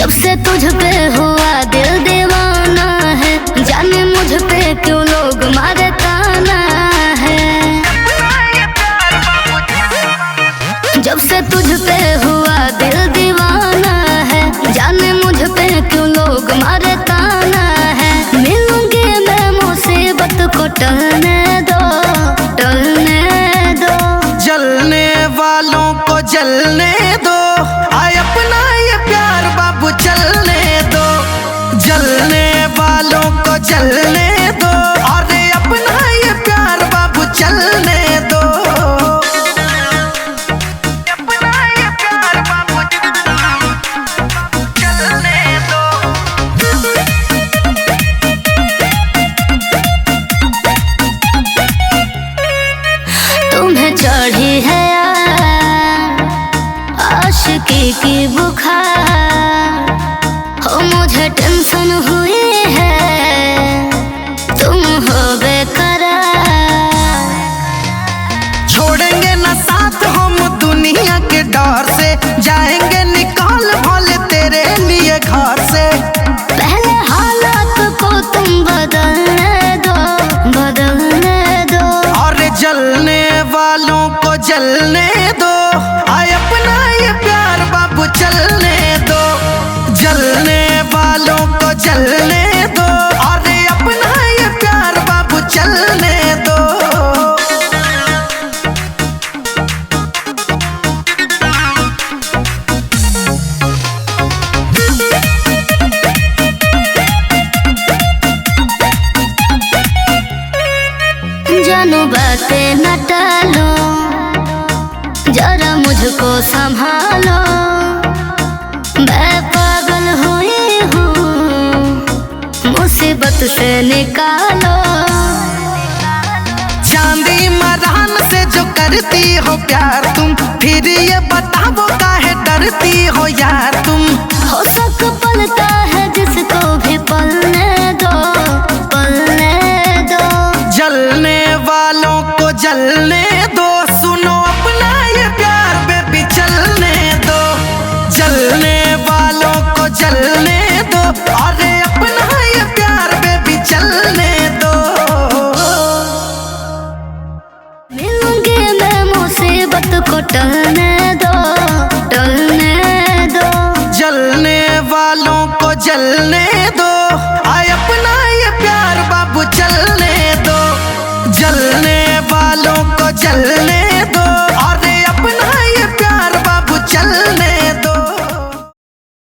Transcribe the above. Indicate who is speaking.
Speaker 1: जब से तुझ पे हुआ दिल दीवाना है, जाने मुझ पे क्यों लोग मारे ताना है। जब से तुझ पे हुआ दिल दीवाना है, जाने मुझ पे क्यों लोग मारे ताना है। मिलूंगी मैं मुसीबत को टलने दो, टलने दो।
Speaker 2: जलने वालों को जलने दो, आए अपना ये प्यार बाबू चलने दो। जलने वालों को जलने दो, अरे अपना ये प्यार बाबू चलने दो। अपना ये प्यार बाबू चलने दो।
Speaker 1: तुम्हें चढ़ी है आशिकी की बुखार, हो मुझे टेंशन हुई है, तुम हो बेकरार।
Speaker 2: छोड़ेंगे न साथ हम दुनिया के डर से, जाएंगे निकाल भले तेरे लिए घर से।
Speaker 1: पहले हालात को तुम बदलने दो, बदलने दो।
Speaker 2: और जलने वालों को जलने दो, आए अपना ये प्यार बाबू चलने दो। जलने वालों को जलने दो, अरे अपना ये प्यार बाबू चलने दो।
Speaker 1: जानू बातें न टालो, जरा मुझको संभालो। मैं पागल हुई हूँ, मुसीबत से निकालो।
Speaker 2: चांदी मरान से जो करती हो प्यार तुम, फिर ये बताओ काहे डरती हो यार तुम।
Speaker 1: हो सक पलता है जिसको भी पलने दो, पलने दो।
Speaker 2: जलने वालों को जलने दो, सुनो अपना ये प्यार बेबी चलने दो। जलने वालों को जलने दो, अरे अपना ये प्यार बेबी चलने दो।
Speaker 1: मिलूंगी मैं मुसीबत को टलने दो, टलने दो।
Speaker 2: जलने वालों को जलने दो, आए अपना ये प्यार बाबू चलने दो। जलने वालों को जलने